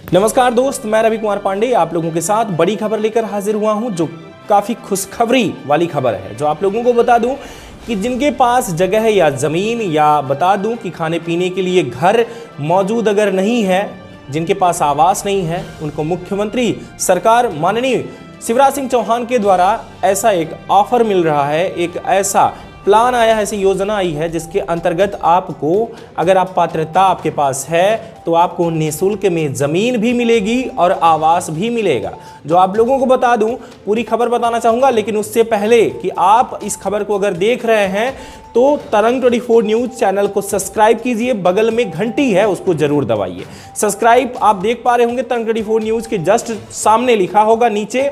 नमस्कार दोस्त, मैं रवि कुमार पांडे आप लोगों के साथ बड़ी खबर लेकर हाजिर हुआ हूं, जो काफ़ी खुशखबरी वाली खबर है। जो आप लोगों को बता दूं कि जिनके पास जगह या ज़मीन या बता दूं कि खाने पीने के लिए घर मौजूद अगर नहीं है, जिनके पास आवास नहीं है, उनको मुख्यमंत्री सरकार माननीय शिवराज सिंह चौहान के द्वारा ऐसा एक ऑफर मिल रहा है, एक ऐसा प्लान आया है, ऐसी योजना आई है जिसके अंतर्गत आपको, अगर आप पात्रता आपके पास है, तो आपको निःशुल्क में ज़मीन भी मिलेगी और आवास भी मिलेगा। जो आप लोगों को बता दूं, पूरी खबर बताना चाहूँगा, लेकिन उससे पहले कि आप इस खबर को अगर देख रहे हैं तो तरंग 24 न्यूज़ चैनल को सब्सक्राइब कीजिए, बगल में घंटी है उसको जरूर दबाइए। सब्सक्राइब आप देख पा रहे होंगे, तरंग 24 न्यूज़ के जस्ट सामने लिखा होगा नीचे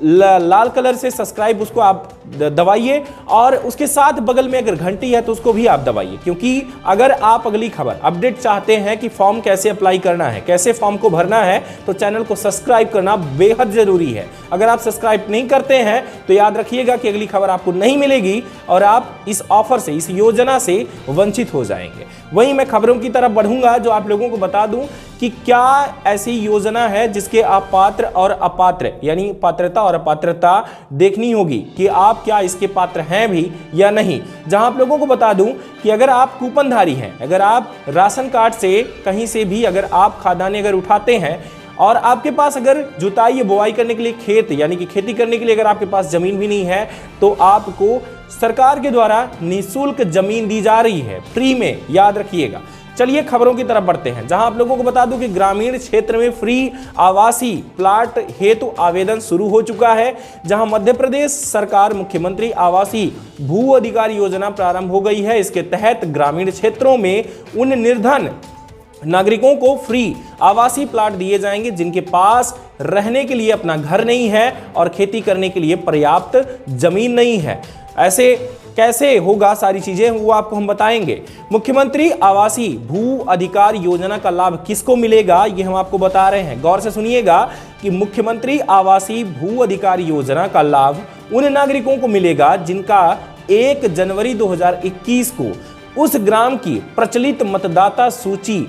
लाल कलर से सब्सक्राइब, उसको आप दबाइए और उसके साथ बगल में अगर घंटी है तो उसको भी आप दबाइए, क्योंकि अगर आप अगली खबर अपडेट चाहते हैं कि फॉर्म कैसे अप्लाई करना है, कैसे फॉर्म को भरना है, तो चैनल को सब्सक्राइब करना बेहद जरूरी है। अगर आप सब्सक्राइब नहीं करते हैं तो याद रखिएगा कि अगली खबर आपको नहीं मिलेगी और आप इस ऑफर से, इस योजना से वंचित हो जाएंगे। वहीं मैं खबरों की तरफ बढ़ूंगा। जो आप लोगों को बता दूं कि क्या ऐसी योजना है जिसके आप पात्र और अपात्र, यानी पात्रता और अपात्रता देखनी होगी कि आप क्या इसके पात्र हैं भी या नहीं। जहां आप लोगों को बता दूं कि अगर आप कूपनधारी हैं, अगर आप राशन कार्ड से कहीं से भी अगर आप खाद्यान्न अगर उठाते हैं और आपके पास अगर जुताई या बुआई करने के लिए खेत, यानी कि खेती करने के लिए अगर आपके पास जमीन भी नहीं है, तो आपको सरकार के द्वारा निःशुल्क जमीन दी जा रही है, फ्री में, याद रखिएगा। चलिए खबरों की तरफ बढ़ते हैं। जहां आप लोगों को बता दूं कि ग्रामीण क्षेत्र में फ्री आवासीय प्लाट हेतु आवेदन शुरू हो चुका है। जहां मध्य प्रदेश सरकार मुख्यमंत्री आवासीय भू अधिकार योजना प्रारंभ हो गई है। इसके तहत ग्रामीण क्षेत्रों में उन निर्धन नागरिकों को फ्री आवासीय प्लाट दिए जाएंगे जिनके पास रहने के लिए अपना घर नहीं है और खेती करने के लिए पर्याप्त जमीन नहीं है। ऐसे कैसे होगा, सारी चीजें वो आपको हम बताएंगे। मुख्यमंत्री आवासीय भू अधिकार योजना का लाभ किसको मिलेगा, ये हम आपको बता रहे हैं। गौर से सुनिएगा कि मुख्यमंत्री आवासीय भू अधिकार योजना का लाभ उन नागरिकों को मिलेगा जिनका 1 जनवरी 2021 को उस ग्राम की प्रचलित मतदाता सूची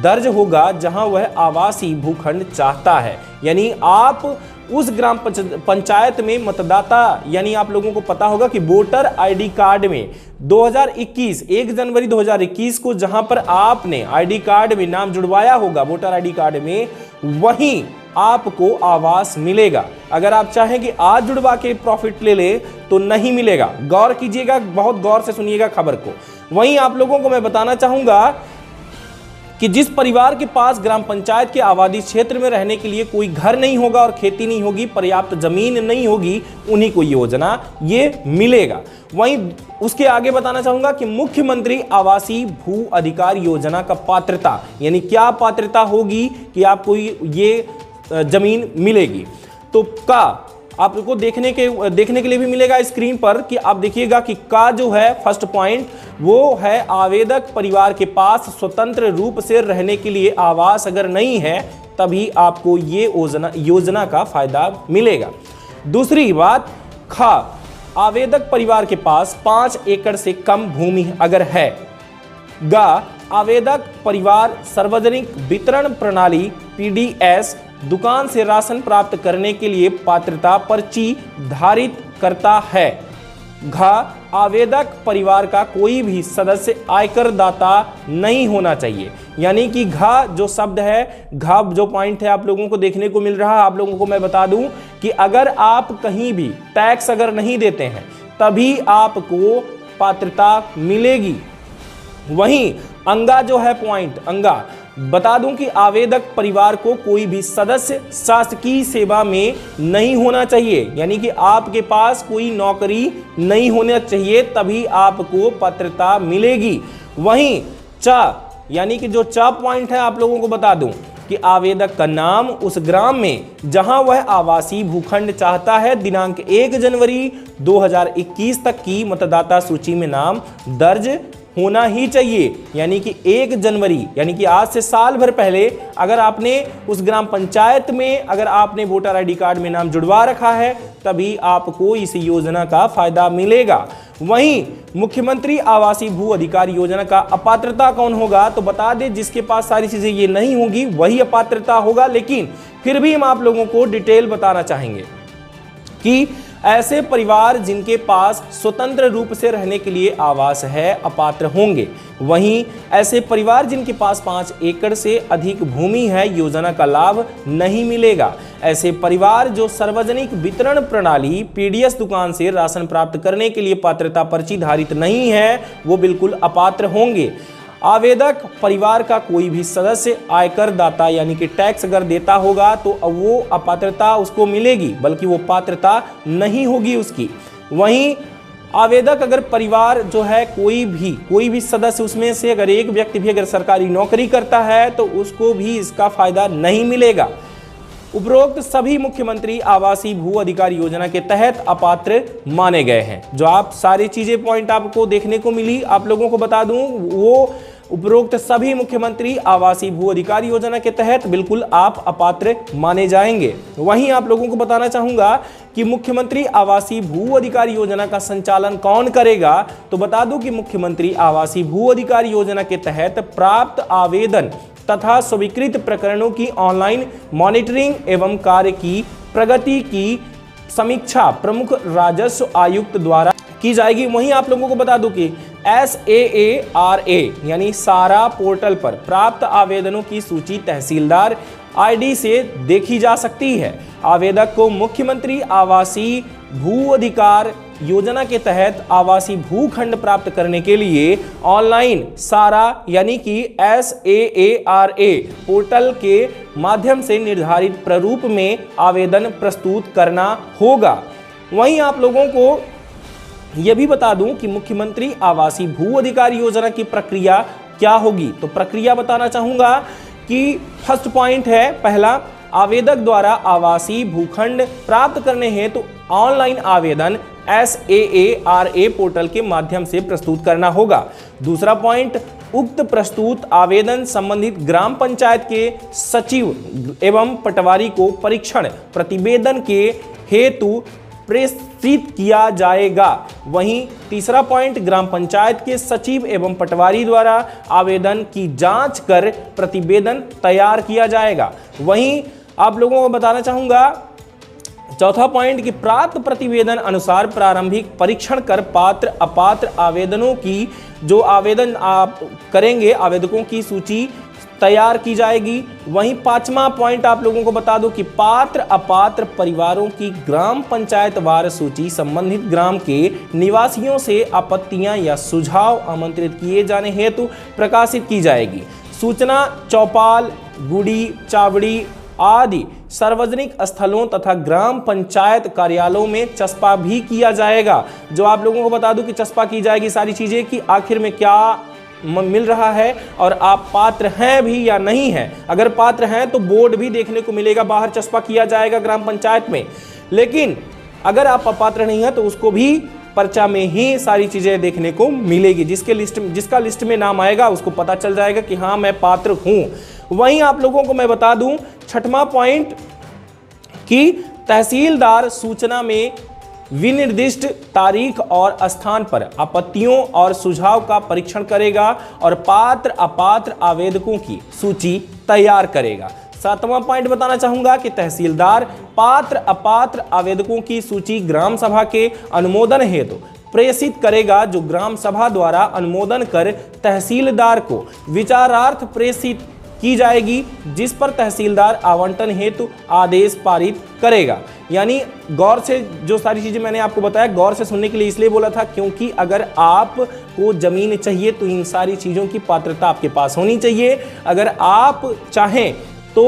दर्ज होगा जहां वह आवासीय भूखंड चाहता है। यानी आप उस ग्राम पंचायत में मतदाता, यानी आप लोगों को पता होगा कि वोटर आईडी कार्ड में 2021 1 जनवरी 2021 को जहां पर आपने आईडी कार्ड में नाम जुड़वाया होगा, वोटर आईडी कार्ड में, वहीं आपको आवास मिलेगा। अगर आप चाहें कि आज जुड़वा के प्रॉफिट ले ले तो नहीं मिलेगा। गौर कीजिएगा, बहुत गौर से सुनिएगा खबर को। वहीं आप लोगों को मैं बताना चाहूंगा कि जिस परिवार के पास ग्राम पंचायत के आबादी क्षेत्र में रहने के लिए कोई घर नहीं होगा और खेती नहीं होगी, पर्याप्त जमीन नहीं होगी, उन्हीं को योजना ये मिलेगा। वहीं उसके आगे बताना चाहूंगा कि मुख्यमंत्री आवासीय भू अधिकार योजना का पात्रता, यानी क्या पात्रता होगी कि आपको ये जमीन मिलेगी, तो का आपको देखने के लिए भी मिलेगा स्क्रीन पर कि आप देखिएगा कि का जो है फर्स्ट पॉइंट वो है आवेदक परिवार के पास स्वतंत्र रूप से रहने के लिए आवास अगर नहीं है तभी आपको ये योजना का फायदा मिलेगा। दूसरी बात, खा आवेदक परिवार के पास 5 एकड़ से कम भूमि अगर है। गा आवेदक परिवार सार्वजनिक वितरण प्रणाली पीडीएस दुकान से राशन प्राप्त करने के लिए पात्रता पर्ची धारित करता है। घ आवेदक परिवार का कोई भी सदस्य आयकर दाता नहीं होना चाहिए। यानी कि घ जो शब्द है, घ जो पॉइंट है आप लोगों को देखने को मिल रहा है। आप लोगों को मैं बता दूं कि अगर आप कहीं भी टैक्स अगर नहीं देते हैं तभी आपको पात्रता मिलेगी। वहीं अंगा जो है पॉइंट, अंगा बता दूं कि आवेदक परिवार को कोई भी सदस्य शासकीय सेवा में नहीं होना चाहिए। यानी कि आपके पास कोई नौकरी नहीं होना चाहिए तभी आपको पात्रता मिलेगी। वहीं च यानी कि जो च पॉइंट है आप लोगों को बता दूं कि आवेदक का नाम उस ग्राम में जहां वह आवासीय भूखंड चाहता है दिनांक 1 जनवरी 2021 तक की मतदाता सूची में नाम दर्ज होना ही चाहिए। यानी कि 1 जनवरी यानी कि आज से साल भर पहले अगर आपने उस ग्राम पंचायत में अगर आपने वोटर आईडी कार्ड में नाम जुड़वा रखा है तभी आपको इस योजना का फायदा मिलेगा। वहीं मुख्यमंत्री आवासीय भू अधिकार योजना का अपात्रता कौन होगा, तो बता दें जिसके पास सारी चीजें ये नहीं होंगी वही अपात्रता होगा। लेकिन फिर भी हम आप लोगों को डिटेल बताना चाहेंगे कि ऐसे परिवार जिनके पास स्वतंत्र रूप से रहने के लिए आवास है अपात्र होंगे। वहीं ऐसे परिवार जिनके पास 5 एकड़ से अधिक भूमि है योजना का लाभ नहीं मिलेगा। ऐसे परिवार जो सार्वजनिक वितरण प्रणाली पीडीएस दुकान से राशन प्राप्त करने के लिए पात्रता पर्ची धारित नहीं है वो बिल्कुल अपात्र होंगे। आवेदक परिवार का कोई भी सदस्य आयकर दाता यानी कि टैक्स अगर देता होगा तो वो अपात्रता उसको मिलेगी, बल्कि वो पात्रता नहीं होगी उसकी। वहीं आवेदक अगर परिवार जो है कोई भी सदस्य उसमें से अगर एक व्यक्ति भी अगर सरकारी नौकरी करता है तो उसको भी इसका फायदा नहीं मिलेगा। उपरोक्त सभी मुख्यमंत्री आवासीय भू अधिकार योजना के तहत अपात्र माने गए हैं। जो आप सारी चीजें पॉइंट आपको देखने को मिली, आप लोगों को बता दूं वो उपरोक्त सभी मुख्यमंत्री आवासीय भू अधिकार योजना के तहत बिल्कुल आप अपात्र माने जाएंगे। वहीं आप लोगों को बताना चाहूंगा कि मुख्यमंत्री आवासीय भू अधिकार योजना का संचालन कौन करेगा, तो बता दूं कि मुख्यमंत्री आवासीय भू अधिकार योजना के तहत प्राप्त आवेदन तथा स्वीकृत प्रकरणों की ऑनलाइन मॉनिटरिंग एवं कार्य की प्रगति की समीक्षा प्रमुख राजस्व आयुक्त द्वारा की जाएगी। वहीं आप लोगों को बता दूं कि SAARA यानी सारा पोर्टल पर प्राप्त आवेदनों की सूची तहसीलदार ID से देखी जा सकती है। आवेदक को मुख्यमंत्री आवासीय भू अधिकार योजना के तहत आवासीय भूखंड प्राप्त करने के लिए ऑनलाइन सारा यानी कि SAARA पोर्टल के माध्यम से निर्धारित प्रारूप में आवेदन प्रस्तुत करना होगा। वहीं आप लोगों को यह भी बता दूं कि मुख्यमंत्री आवासीय भू अधिकार योजना की प्रक्रिया क्या होगी, तो प्रक्रिया बताना चाहूंगा कि फर्स्ट पॉइंट है पहला, आवेदक द्वारा आवासीय भूखंड प्राप्त करने हेतु तो ऑनलाइन आवेदन SAARA पोर्टल के माध्यम से प्रस्तुत करना होगा। दूसरा पॉइंट, उक्त प्रस्तुत आवेदन संबंधित ग्राम पंचायत के सचिव एवं पटवारी को परीक्षण प्रतिवेदन के हेतु प्रेषित किया जाएगा। वहीं तीसरा पॉइंट, ग्राम पंचायत के सचिव एवं पटवारी द्वारा आवेदन की जांच कर प्रतिवेदन तैयार किया जाएगा। वहीं आप लोगों को बताना चाहूंगा चौथा पॉइंट कि प्राप्त प्रतिवेदन अनुसार प्रारंभिक परीक्षण कर पात्र अपात्र आवेदनों की जो आवेदन आप करेंगे आवेदकों की सूची तैयार की जाएगी। वहीं पांचवा पॉइंट आप लोगों को बता दूं कि पात्र अपात्र परिवारों की ग्राम पंचायत वार सूची संबंधित ग्राम के निवासियों से आपत्तियां या सुझाव आमंत्रित किए जाने हेतु प्रकाशित की जाएगी। सूचना चौपाल, गुड़ी, चावड़ी आदि सार्वजनिक स्थलों तथा ग्राम पंचायत कार्यालयों में चस्पा भी किया जाएगा। जो आप लोगों को बता दूं कि चस्पा की जाएगी सारी चीजें कि आखिर में क्या मिल रहा है और आप पात्र हैं भी या नहीं हैं। अगर पात्र हैं तो बोर्ड भी देखने को मिलेगा, बाहर चस्पा किया जाएगा ग्राम पंचायत में। लेकिन अगर आप अपात्र नहीं हैं तो उसको भी पर्चा में ही सारी चीजें देखने को मिलेगी। जिसका लिस्ट में नाम आएगा उसको पता चल जाएगा कि हाँ मैं पात्र हूं। वहीं आप लोगों को मैं बता दूं छठवां पॉइंट कि तहसीलदार सूचना में विनिर्दिष्ट तारीख और स्थान पर आपत्तियों और सुझाव का परीक्षण करेगा और पात्र अपात्र आवेदकों की सूची तैयार करेगा। सातवां पॉइंट बताना चाहूंगा कि तहसीलदार पात्र अपात्र आवेदकों की सूची ग्राम सभा के अनुमोदन हेतु प्रेषित करेगा, जो ग्राम सभा द्वारा अनुमोदन कर तहसीलदार को विचारार्थ प्रेषित की जाएगी, जिस पर तहसीलदार आवंटन हेतु आदेश पारित करेगा। यानी गौर से जो सारी चीजें मैंने आपको बताया गौर से सुनने के लिए इसलिए बोला था क्योंकि अगर आपको जमीन चाहिए तो इन सारी चीजों की पात्रता आपके पास होनी चाहिए। अगर आप चाहें तो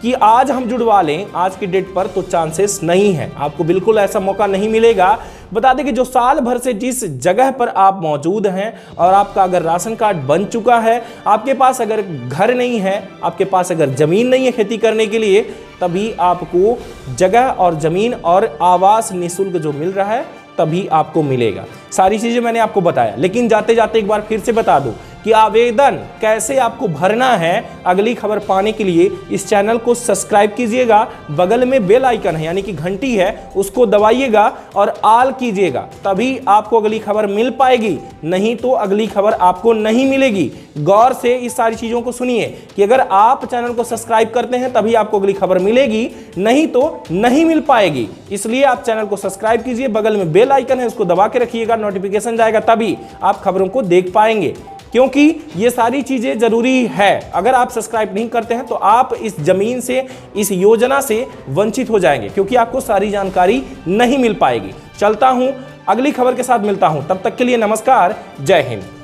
कि आज हम जुड़वा लें आज की डेट पर तो चांसेस नहीं है, आपको बिल्कुल ऐसा मौका नहीं मिलेगा। बता दें कि जो साल भर से जिस जगह पर आप मौजूद हैं और आपका अगर राशन कार्ड बन चुका है, आपके पास अगर घर नहीं है, आपके पास अगर जमीन नहीं है खेती करने के लिए, तभी आपको जगह और जमीन और आवास निःशुल्क जो मिल रहा है तभी आपको मिलेगा। सारी चीज़ें मैंने आपको बताया, लेकिन जाते जाते एक बार फिर से बता दूं कि आवेदन कैसे आपको भरना है अगली खबर पाने के लिए। इस चैनल को सब्सक्राइब कीजिएगा, बगल में बेल आइकन है यानी कि घंटी है, उसको दबाइएगा और ऑल कीजिएगा, तभी आपको अगली खबर मिल पाएगी, नहीं तो अगली खबर आपको नहीं मिलेगी। गौर से इस सारी चीज़ों को सुनिए कि अगर आप चैनल को सब्सक्राइब करते हैं तभी आपको अगली खबर मिलेगी, नहीं तो नहीं मिल पाएगी। इसलिए आप चैनल को सब्सक्राइब कीजिए, बगल में बेल आइकन है उसको दबा के रखिएगा, नोटिफिकेशन जाएगा तभी आप खबरों को देख पाएंगे, क्योंकि ये सारी चीजें जरूरी है। अगर आप सब्सक्राइब नहीं करते हैं तो आप इस जमीन से, इस योजना से वंचित हो जाएंगे, क्योंकि आपको सारी जानकारी नहीं मिल पाएगी। चलता हूं, अगली खबर के साथ मिलता हूं, तब तक के लिए नमस्कार, जय हिंद।